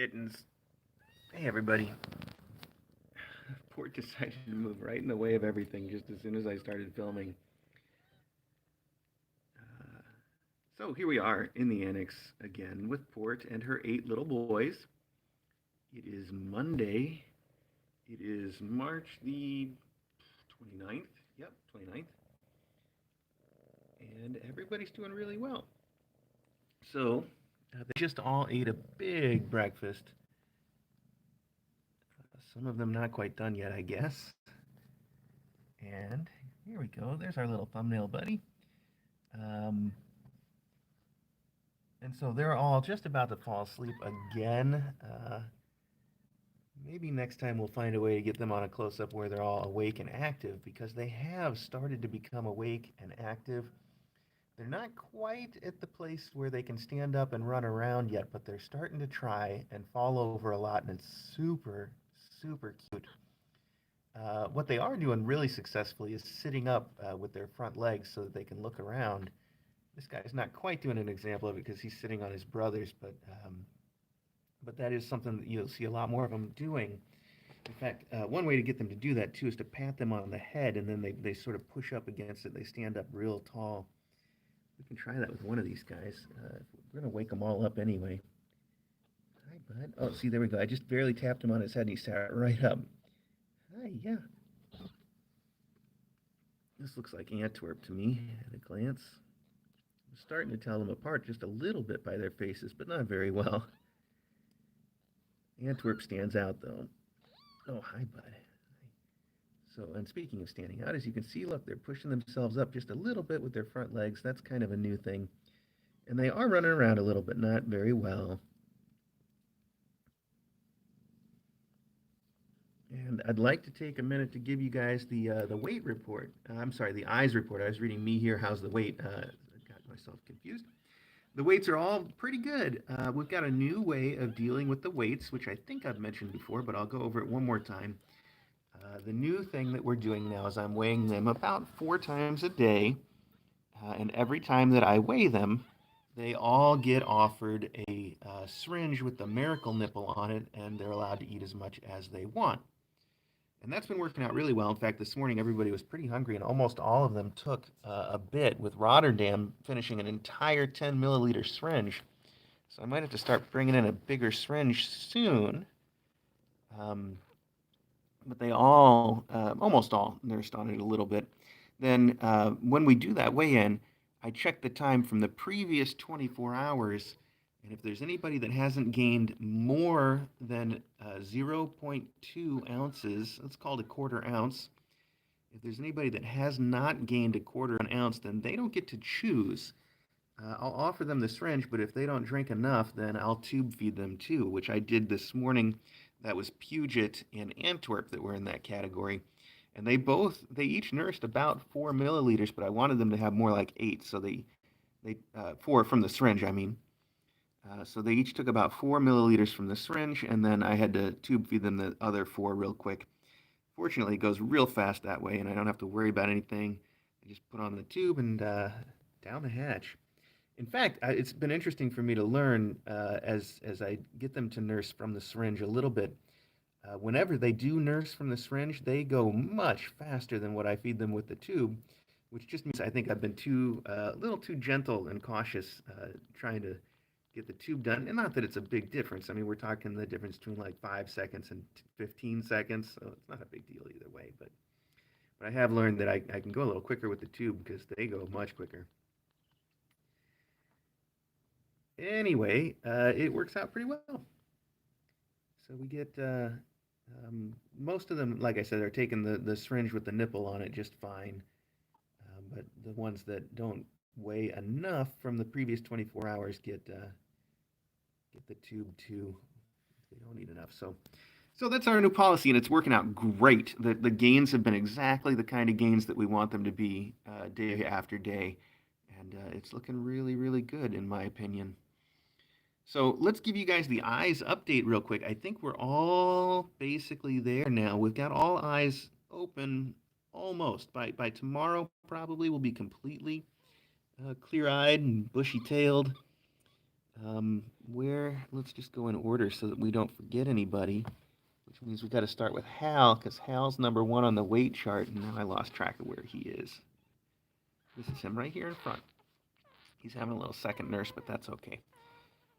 Kittens. Hey, everybody. Port decided to move right in the way of everything just as soon as I started filming. Uh, so here we are in the annex again with Port and her 8 little boys. It is Monday. It is March the 29th. Yep, 29th. And everybody's doing really well. So they just all ate a big breakfast. Some of them not quite done yet, I guess. And here we go. There's our little thumbnail buddy. Um, and so they're all just about to fall asleep again. Maybe next time we'll find a way to get them on a close up where they're all awake and active because they have started to become awake and active. They're not quite at the place where they can stand up and run around yet, but they're starting to try and fall over a lot, and it's super, super cute. What they are doing really successfully is sitting up with their front legs so that they can look around. This guy's not quite doing an example of it because he's sitting on his brothers, but that is something that you'll see a lot more of them doing. In fact, one way to get them to do that too is to pat them on the head, and then they sort of push up against it. They stand up real tall. We can try that with one of these guys. We're going to wake them all up anyway. Hi, bud. Oh, see, there we go. I just barely tapped him on his head, and he sat right up. Hi, yeah. This looks like Antwerp to me at a glance. I'm starting to tell them apart just a little bit by their faces, but not very well. Antwerp stands out, though. Oh, hi, bud. So, and speaking of standing out, as you can see, look, they're pushing themselves up just a little bit with their front legs. That's kind of a new thing. And they are running around a little bit, not very well. And I'd like to take a minute to give you guys the weight report. I'm sorry, the eyes report. I was reading me here. How's the weight? I got myself confused. The weights are all pretty good. We've got a new way of dealing with the weights, which I think I've mentioned before, but I'll go over it one more time. The new thing that we're doing now is I'm weighing them about 4 times a day, and every time that I weigh them, they all get offered a syringe with the miracle nipple on it, and they're allowed to eat as much as they want. And that's been working out really well. In fact, this morning everybody was pretty hungry, and almost all of them took a bit, with Rotterdam finishing an entire 10 milliliter syringe. So I might have to start bringing in a bigger syringe soon. Um, but they all, almost all, nursed on it a little bit. Then when we do that weigh in, I check the time from the previous 24 hours. And if there's anybody that hasn't gained more than 0.2 ounces, that's called a quarter ounce. If there's anybody that has not gained a quarter an ounce, then they don't get to choose. I'll offer them the syringe, but if they don't drink enough, then I'll tube feed them too, which I did this morning. That was Puget and Antwerp that were in that category. And they each nursed about 4 milliliters, but I wanted them to have more like 8. So they 4 from the syringe, I mean. So they each took about 4 milliliters from the syringe, and then I had to tube feed them the other 4 real quick. Fortunately, it goes real fast that way, and I don't have to worry about anything. I just put on the tube and down the hatch. In fact, it's been interesting for me to learn as I get them to nurse from the syringe a little bit. Whenever they do nurse from the syringe, they go much faster than what I feed them with the tube, which just means I think I've been a little too gentle and cautious trying to get the tube done. And not that it's a big difference. I mean, we're talking the difference between like 5 seconds and 15 seconds, so it's not a big deal either way. But I have learned that I can go a little quicker with the tube because they go much quicker. Anyway, it works out pretty well. So we get most of them, like I said, are taking the syringe with the nipple on it just fine. But the ones that don't weigh enough from the previous 24 hours get the tube too. They don't eat enough. So that's our new policy, and it's working out great. The gains have been exactly the kind of gains that we want them to be day after day, and it's looking really, really good in my opinion. So let's give you guys the eyes update real quick. I think we're all basically there now. We've got all eyes open almost. By tomorrow, probably we'll be completely clear-eyed and bushy-tailed. Let's just go in order so that we don't forget anybody, which means we got to start with Hal, because Hal's number one on the weight chart, and now I lost track of where he is. This is him right here in front. He's having a little second nurse, but that's okay.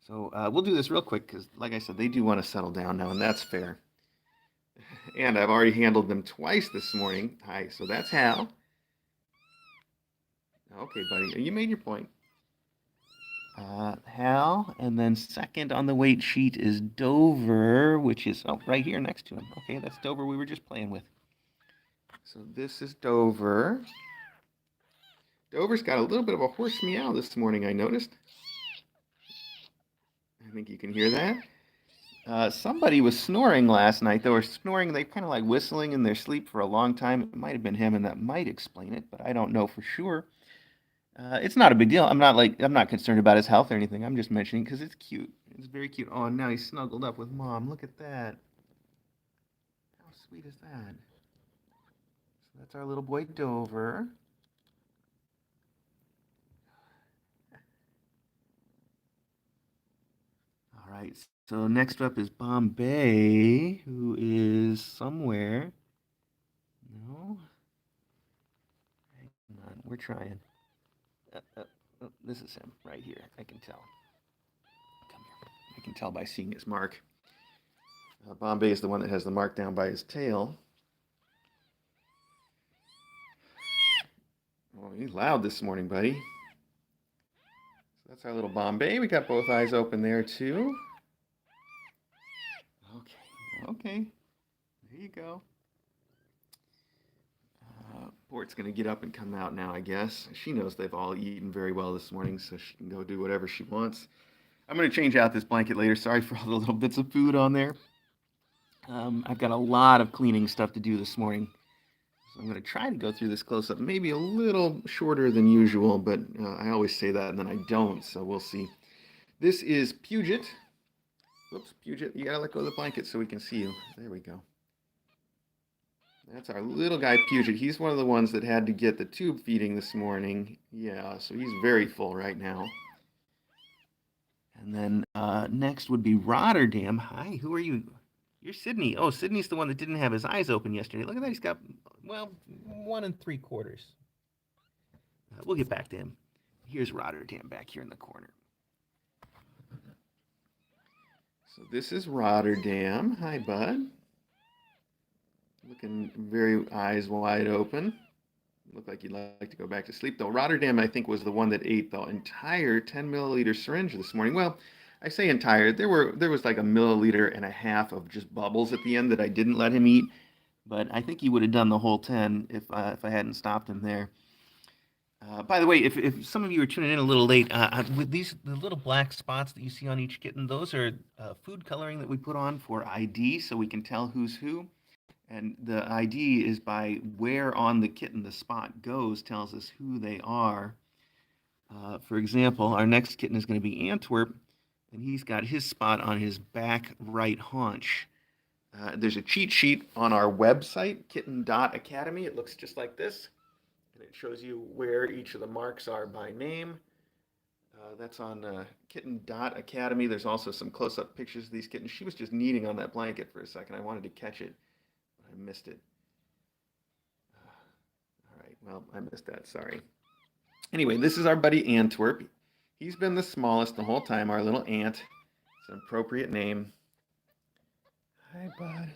So we'll do this real quick, because like I said, they do want to settle down now, and that's fair. And I've already handled them twice this morning. Hi, so that's Hal. Okay, buddy, you made your point. Hal, and then second on the weight sheet is Dover, which is right here next to him. Okay, that's Dover we were just playing with. So this is Dover. Dover's got a little bit of a hoarse meow this morning, I noticed. I think you can hear that. Somebody was snoring last night. They were snoring, they kind of like whistling in their sleep for a long time. It might have been him, and that might explain it, but I don't know for sure. It's not a big deal. I'm not concerned about his health or anything. I'm just mentioning because it's cute. It's very cute. Oh, and now he's snuggled up with mom. Look at that. How sweet is that? So that's our little boy Dover. All right. So next up is Bombay, who is somewhere. No. Hang on. We're trying. This is him right here. I can tell. Come here. I can tell by seeing his mark. Bombay is the one that has the mark down by his tail. Oh, he's loud this morning, buddy. So that's our little Bombay. We got both eyes open there, too. Okay. There you go. Port's going to get up and come out now, I guess. She knows they've all eaten very well this morning, so she can go do whatever she wants. I'm going to change out this blanket later. Sorry for all the little bits of food on there. I've got a lot of cleaning stuff to do this morning. So I'm going to try to go through this close-up, maybe a little shorter than usual, but I always say that and then I don't, so we'll see. This is Puget. Whoops, Puget, you got to let go of the blanket so we can see you. There we go. That's our little guy, Puget. He's one of the ones that had to get the tube feeding this morning. Yeah, so he's very full right now. And then next would be Rotterdam. Hi, who are you? You're Sydney. Oh, Sydney's the one that didn't have his eyes open yesterday. Look at that. He's got, well, 1 3/4. We'll get back to him. Here's Rotterdam back here in the corner. So this is Rotterdam. Hi, bud. Looking very eyes wide open. Look like you'd like to go back to sleep, though. Rotterdam, I think, was the one that ate the entire 10 milliliter syringe this morning. Well, I say entire. There was like 1.5 milliliters of just bubbles at the end that I didn't let him eat, but I think he would have done the whole 10 if I hadn't stopped him there. By the way, if some of you are tuning in a little late, with the little black spots that you see on each kitten, those are food coloring that we put on for ID, so we can tell who's who. And the ID is by where on the kitten the spot goes, tells us who they are. For example, our next kitten is going to be Antwerp, and he's got his spot on his back right haunch. There's a cheat sheet on our website, kitten.academy. It looks just like this, and it shows you where each of the marks are by name. That's on kitten.academy. There's also some close-up pictures of these kittens. She was just kneading on that blanket for a second. I wanted to catch it. I missed it. All right, well, I missed that, sorry. Anyway, this is our buddy Antwerp. He's been the smallest the whole time, our little ant. It's an appropriate name. Hi, bud.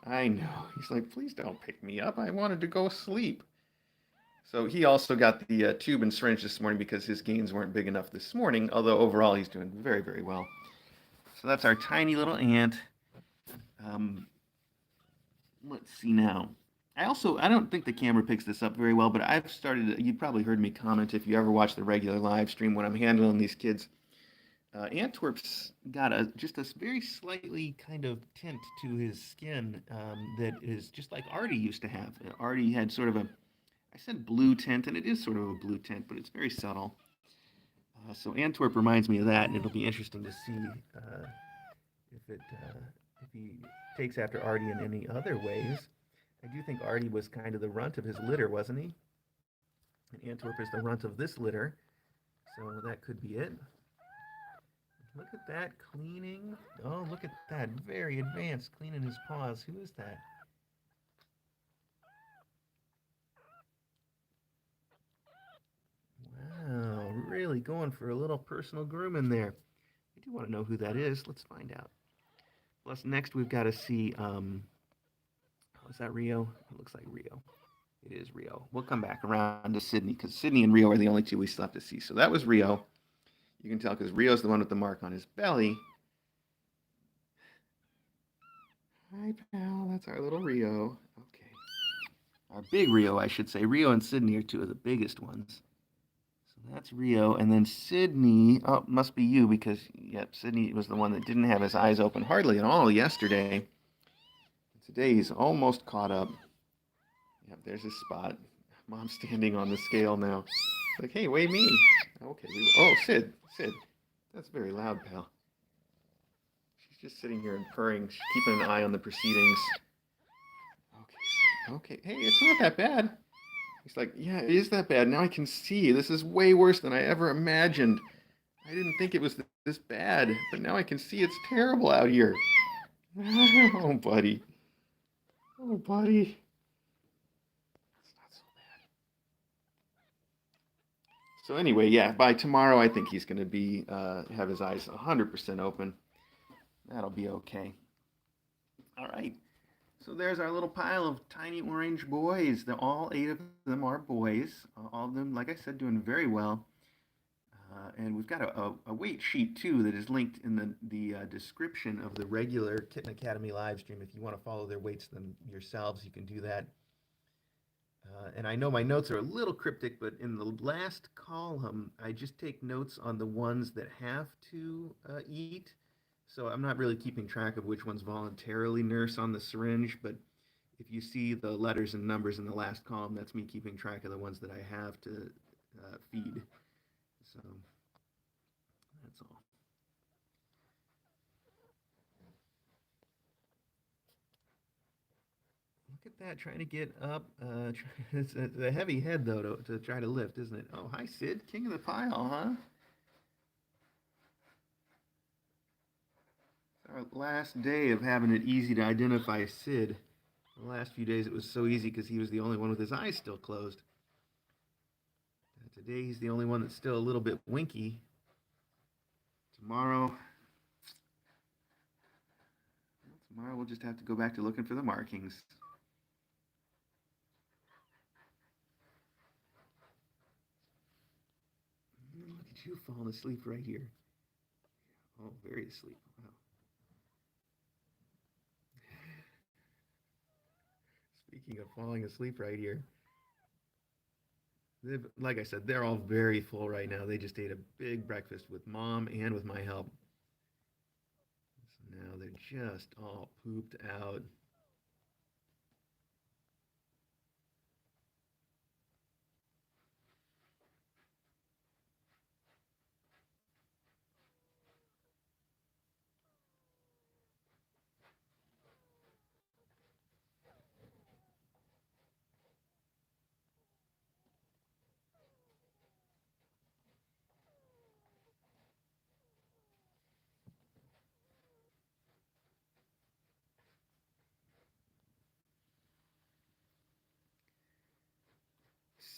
I know. He's like, please don't pick me up. I wanted to go sleep. So he also got the tube and syringe this morning because his gains weren't big enough this morning, although overall he's doing very, very well. So that's our tiny little ant. Let's see now. I don't think the camera picks this up very well, but I've started, you've probably heard me comment if you ever watch the regular live stream when I'm handling these kids. Antwerp's got just a very slightly kind of tint to his skin that is just like Artie used to have. Artie had sort of I said blue tint, and it is sort of a blue tint, but it's very subtle. So Antwerp reminds me of that, and it'll be interesting to see if he takes after Artie in any other ways. I do think Artie was kind of the runt of his litter, wasn't he? And Antwerp is the runt of this litter, so that could be it. Look at that cleaning. Oh, look at that. Very advanced cleaning his paws. Who is that? Wow, really going for a little personal grooming there. I do want to know who that is. Let's find out. Plus, next we've got to see. Oh, is that Rio? It looks like Rio. It is Rio. We'll come back around to Sydney because Sydney and Rio are the only two we still have to see. So that was Rio. You can tell because Rio's the one with the mark on his belly. Hi, pal. That's our little Rio. Okay. Our big Rio, I should say. Rio and Sydney are two of the biggest ones. So that's Rio. And then Sydney, oh, must be you because, yep, Sydney was the one that didn't have his eyes open hardly at all yesterday. Today he's almost caught up. Yep, there's his spot. Mom's standing on the scale now. Like, hey, weigh me. Okay. Oh, Sid. That's very loud, pal. She's just sitting here and purring, keeping an eye on the proceedings. Okay, Sid. Okay. Hey, it's not that bad. He's like, yeah, it is that bad. Now I can see. This is way worse than I ever imagined. I didn't think it was this bad, but now I can see it's terrible out here. Oh, buddy. Oh, buddy. It's not so bad. So anyway, yeah, by tomorrow I think he's going to be have his eyes 100% open. That'll be okay. All right. So there's our little pile of tiny orange boys. They're all 8 of them are boys. All of them, like I said, doing very well. And we've got a weight sheet too that is linked in the description of the regular Kitten Academy live stream. If you want to follow their weights them yourselves, you can do that. And I know my notes are a little cryptic, but in the last column, I just take notes on the ones that have to eat. So I'm not really keeping track of which ones voluntarily nurse on the syringe, but if you see the letters and numbers in the last column, that's me keeping track of the ones that I have to feed. So that's all. Look at that, trying to get up. It's a heavy head, though, to try to lift, isn't it? Oh, hi, Sid, king of the pile, huh? Our last day of having it easy to identify Sid. The last few days it was so easy because he was the only one with his eyes still closed. Today he's the only one that's still a little bit winky. Tomorrow, tomorrow we'll just have to go back to looking for the markings. Look at you falling asleep right here. Oh, very asleep. Wow. Speaking of falling asleep right here, like I said, they're all very full right now. They just ate a big breakfast with mom and with my help. So now they're just all pooped out.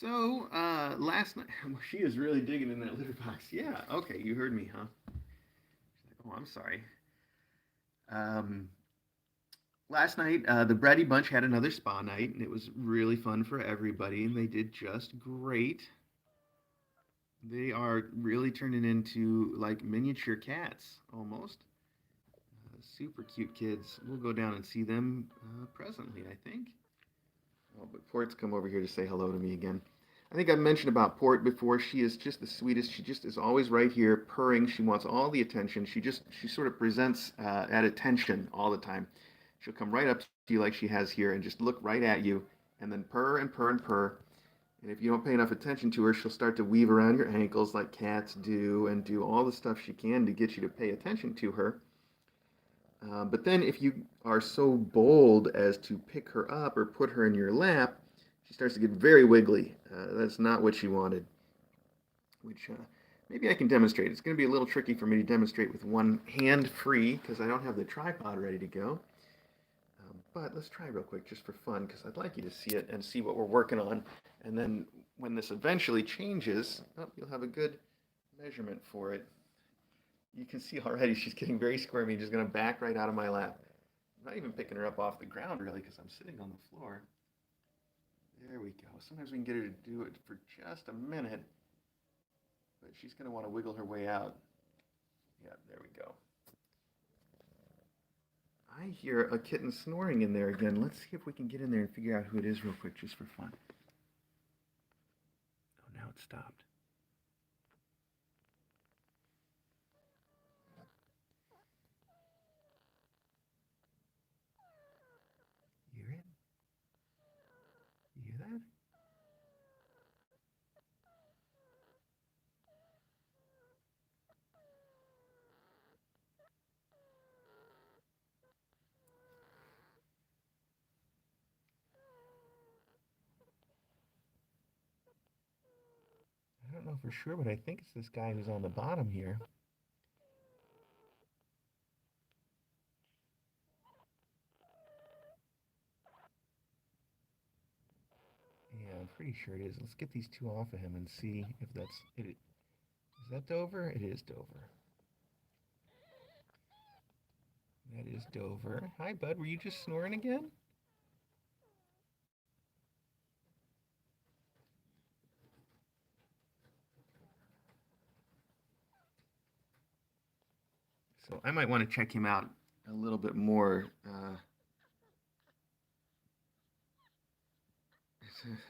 So last night, she is really digging in that litter box. Yeah, okay, you heard me, huh? Oh, I'm sorry. Um, Last night, the Brady Bunch had another spa night, and it was really fun for everybody, and they did just great. They are really turning into like miniature cats almost. Super cute kids. We'll go down and see them presently, I think. Oh, but Port's come over here to say hello to me again. I think I've mentioned about Port before. She is just the sweetest. She just is always right here purring. She wants all the attention. She sort of presents at attention all the time. She'll come right up to you like she has here and just look right at you and then purr and purr and purr. And if you don't pay enough attention to her, she'll start to weave around your ankles like cats do and do all the stuff she can to get you to pay attention to her. But then if you are so bold as to pick her up or put her in your lap, she starts to get very wiggly. That's not what she wanted, which maybe I can demonstrate. It's going to be a little tricky for me to demonstrate with one hand free because I don't have the tripod ready to go. But let's try real quick just for fun because I'd like you to see it and see what we're working on. And then when this eventually changes, you'll have a good measurement for it. You can see already she's getting very squirmy, just going to back right out of my lap. I'm not even picking her up off the ground really because I'm sitting on the floor. There we go. Sometimes we can get her to do it for just a minute, but she's going to want to wiggle her way out. Yeah, there we go. I hear a kitten snoring in there again. Let's see if we can get in there and figure out who it is real quick just for fun. Oh, now it stopped. You hear it? You hear that? I don't know for sure, but I think it's this guy who's on the bottom here. Yeah, I'm pretty sure it is. Let's get these two off of him and see if that's it. Is that Dover? It is Dover. That is Dover. Hi, bud. Were you just snoring again? So I might want to check him out a little bit more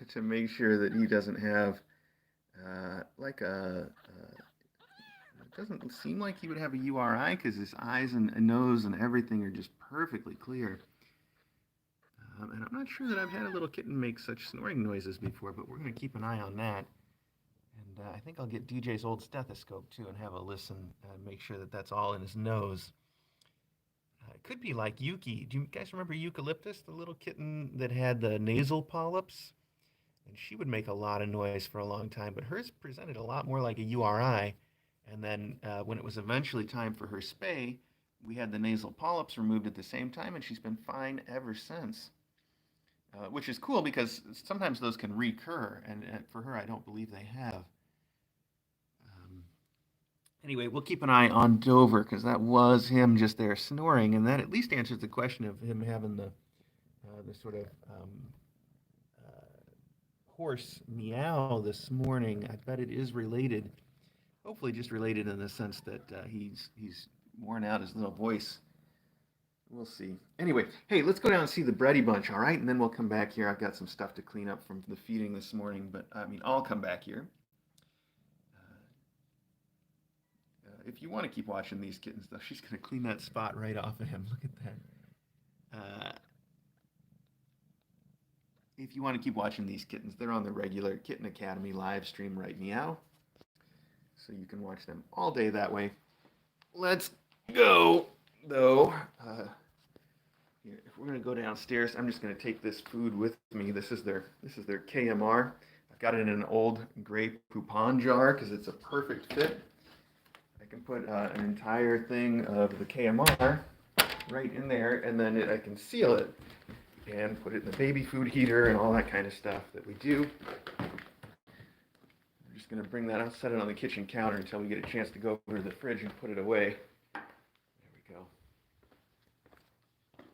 to make sure that he doesn't have like it doesn't seem like he would have a URI because his eyes and nose and everything are just perfectly clear. And I'm not sure that I've had a little kitten make such snoring noises before, but we're going to keep an eye on that. And I think I'll get DJ's old stethoscope too and have a listen and make sure that that's all in his nose. It could be like Yuki. Do you guys remember Eucalyptus, the little kitten that had the nasal polyps? And she would make a lot of noise for a long time, but hers presented a lot more like a URI. And then when it was eventually time for her spay, we had the nasal polyps removed at the same time, and she's been fine ever since. Which is cool because sometimes those can recur, and for her, I don't believe they have. Anyway, we'll keep an eye on Dover because that was him just there snoring, and that at least answers the question of him having the sort of uh, hoarse meow this morning. I bet it is related. Hopefully, just related in the sense that he's worn out his little voice. We'll see. Anyway, hey, let's go down and see the Brady Bunch, all right? And then we'll come back here. I've got some stuff to clean up from the feeding this morning, but I mean, I'll come back here. If you want to keep watching these kittens, though, she's going to clean that spot right off of him. Look at that. If you want to keep watching these kittens, they're on the regular Kitten Academy live stream right now. So you can watch them all day that way. Let's go, though. Here, if we're going to go downstairs, I'm just going to take this food with me. This is their KMR. I've got it in an old gray Poupon jar because it's a perfect fit. I can put an entire thing of the KMR right in there, and then I can seal it and put it in the baby food heater and all that kind of stuff that we do. I'm just going to bring that out, set it on the kitchen counter until we get a chance to go over to the fridge and put it away. There we go.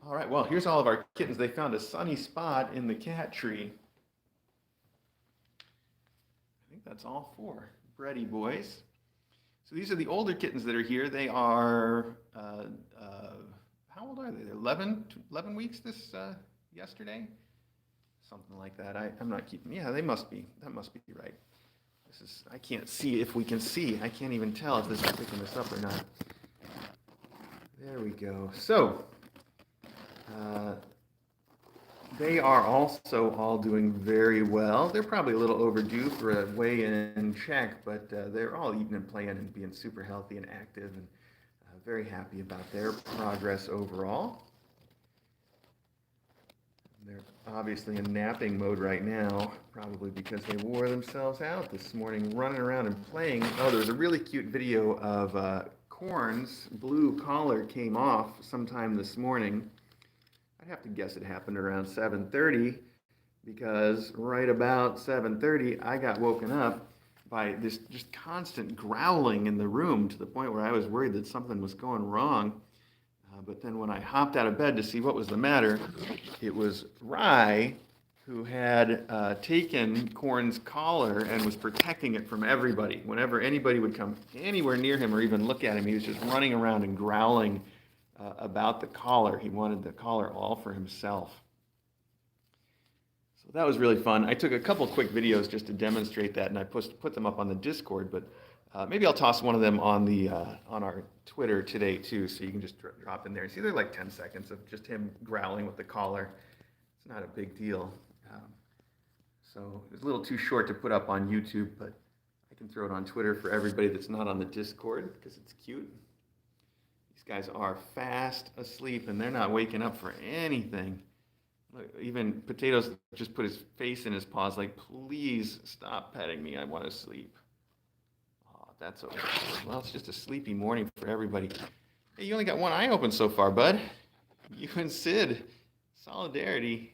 All right, well, here's all of our kittens. They found a sunny spot in the cat tree. I think that's all four Brady boys. So these are the older kittens that are here. They are, how old are they? They're 11 weeks this yesterday? Something like that. I'm not keeping, yeah, they must be. That must be right. I can't see if we can see. I can't even tell if this is picking this up or not. There we go. So, they are also all doing very well. They're probably a little overdue for a weigh-in check, but they're all eating and playing and being super healthy and active and very happy about their progress overall. They're obviously in napping mode right now, probably because they wore themselves out this morning running around and playing. Oh, there was a really cute video of Corn's blue collar came off sometime this morning. I'd have to guess it happened around 7:30 because right about 7:30 I got woken up by this just constant growling in the room to the point where I was worried that something was going wrong. But then when I hopped out of bed to see what was the matter, it was Rye who had taken Corn's collar and was protecting it from everybody. Whenever anybody would come anywhere near him or even look at him, he was just running around and growling about the collar. He wanted the collar all for himself. So that was really fun. I took a couple quick videos just to demonstrate that, and I put them up on the Discord, but maybe I'll toss one of them on our Twitter today too, so you can just drop in there. See, they're like 10 seconds of just him growling with the collar. It's not a big deal. So it's a little too short to put up on YouTube, but I can throw it on Twitter for everybody that's not on the Discord because it's cute. These guys are fast asleep and they're not waking up for anything. Look, even Potatoes just put his face in his paws like, please stop petting me, I want to sleep. Oh, that's okay. Well, it's just a sleepy morning for everybody. Hey, you only got one eye open so far, bud. You and Sid. Solidarity.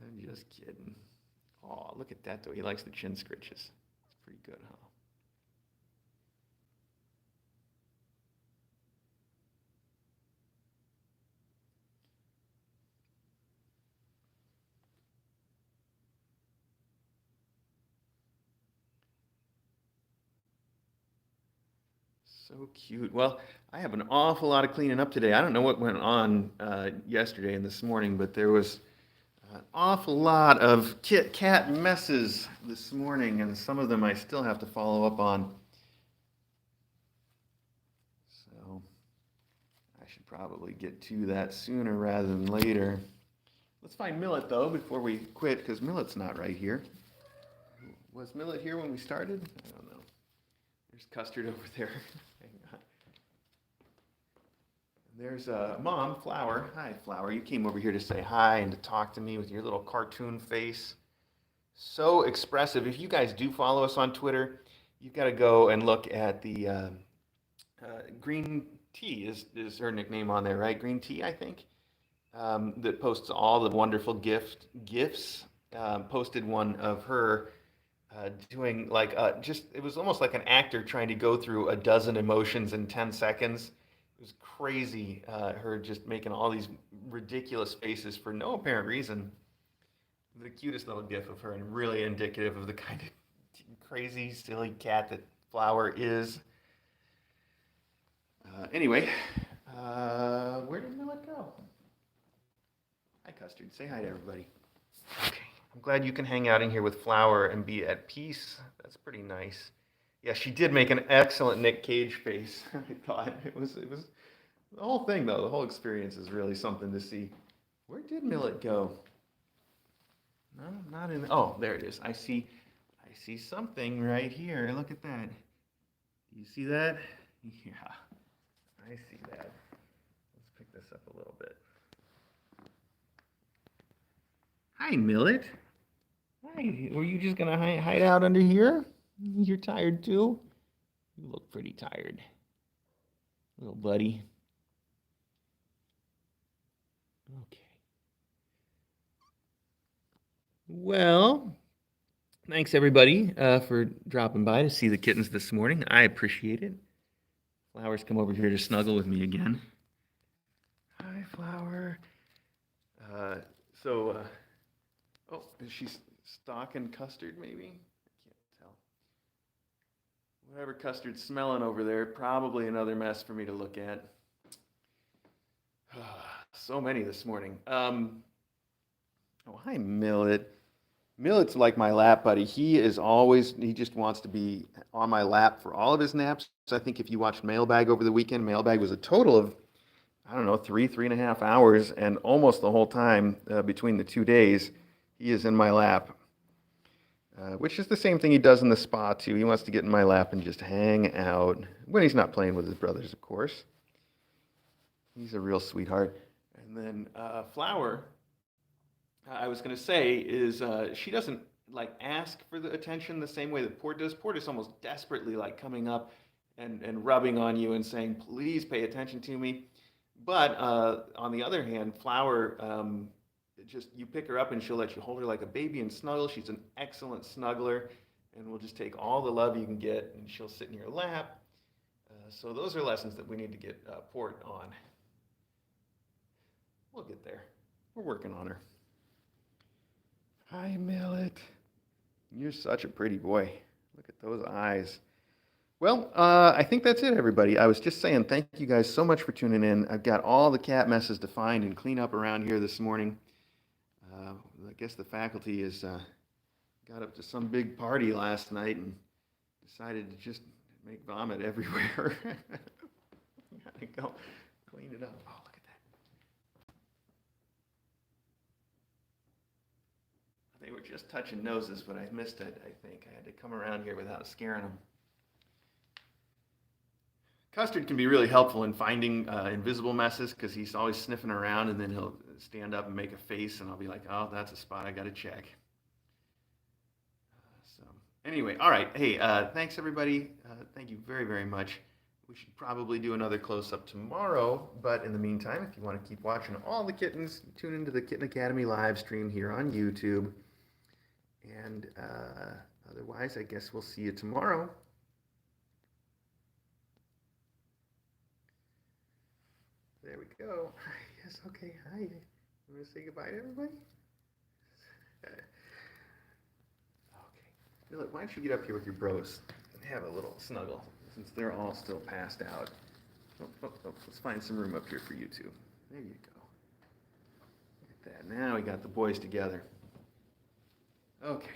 I'm just kidding. Oh, look at that, though. He likes the chin scritches. It's pretty good, huh? So cute. Well, I have an awful lot of cleaning up today. I don't know what went on yesterday and this morning, but there was an awful lot of cat messes this morning, and some of them I still have to follow up on. So I should probably get to that sooner rather than later. Let's find Millet, though, before we quit, because Millet's not right here. Was Millet here when we started? I don't know. There's Custard over there. Hang on. There's Mom, Flower. Hi, Flower. You came over here to say hi and to talk to me with your little cartoon face. So expressive. If you guys do follow us on Twitter, you've got to go and look at the Green Tea is her nickname on there, right? Green Tea, I think, that posts all the wonderful gifts. Posted one of her doing like it was almost like an actor trying to go through a dozen emotions in 10 seconds. It was crazy, her just making all these ridiculous faces for no apparent reason. The cutest little gif of her and really indicative of the kind of crazy, silly cat that Flower is. Anyway, where did Millet go? Hi, Custard. Say hi to everybody. Okay. I'm glad you can hang out in here with Flower and be at peace. That's pretty nice. Yeah, she did make an excellent Nick Cage face. I thought it was the whole thing though. The whole experience is really something to see. Where did Millet go? No, not in. Oh, there it is. I see something right here. Look at that. Do you see that? Yeah, I see that. Let's pick this up a little bit. Hi, Millet. Hi, were you just gonna hide out under here? You're tired too? You look pretty tired, little buddy. Okay. Well, thanks everybody for dropping by to see the kittens this morning. I appreciate it. Flower's come over here to snuggle with me again. Hi, Flower. Oh, is she stalking Custard, maybe? I can't tell. Whatever Custard's smelling over there, probably another mess for me to look at. So many this morning. Oh, hi, Millet. Millet's like my lap buddy. He just wants to be on my lap for all of his naps. So I think if you watched Mailbag over the weekend, Mailbag was a total of, I don't know, 3.5 hours, and almost the whole time between the 2 days, he is in my lap, which is the same thing he does in the spa, too. He wants to get in my lap and just hang out, when he's not playing with his brothers, of course. He's a real sweetheart. And then Flower, I was going to say, is she doesn't like ask for the attention the same way that Port does. Port is almost desperately like coming up and rubbing on you and saying, please pay attention to me. But on the other hand, Flower, just you pick her up and she'll let you hold her like a baby and snuggle. She's an excellent snuggler and will just take all the love you can get and she'll sit in your lap. So those are lessons that we need to get Port on. We'll get there. We're working on her. Hi, Millet. You're such a pretty boy. Look at those eyes. Well, I think that's it, everybody. I was just saying thank you guys so much for tuning in. I've got all the cat messes to find and clean up around here this morning. I guess the faculty has got up to some big party last night and decided to just make vomit everywhere. Gotta go clean it up. Oh, look at that. They were just touching noses, but I missed it, I think. I had to come around here without scaring them. Custard can be really helpful in finding invisible messes because he's always sniffing around and then he'll stand up and make a face and I'll be like, oh, that's a spot I got to check. So anyway, all right. Hey, thanks everybody. Thank you very, very much. We should probably do another close-up tomorrow, but in the meantime, if you want to keep watching all the kittens, tune into the Kitten Academy live stream here on YouTube. And otherwise, I guess we'll see you tomorrow. There we go. Yes, okay. Hi. You want to say goodbye to everybody? Okay. Millet, why don't you get up here with your bros and have a little snuggle since they're all still passed out. Oh, let's find some room up here for you two. There you go. Look at that. Now we got the boys together. Okay.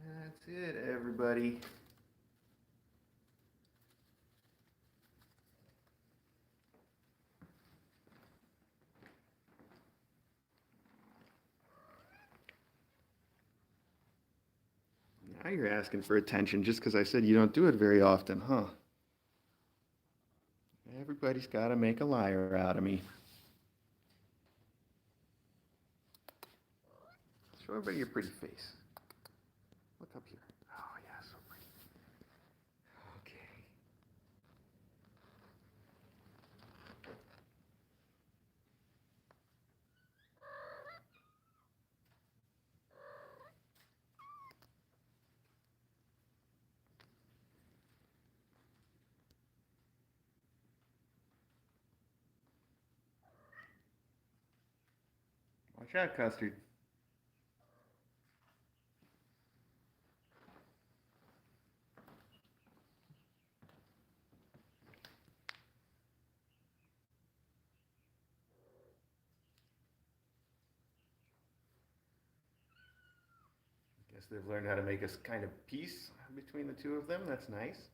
That's it, everybody. Now you're asking for attention just because I said you don't do it very often, huh? Everybody's got to make a liar out of me. Show everybody your pretty face. Look up here. Oh, yeah, so pretty. Okay. Watch out, Custard. Guess they've learned how to make a kind of peace between the two of them. That's nice.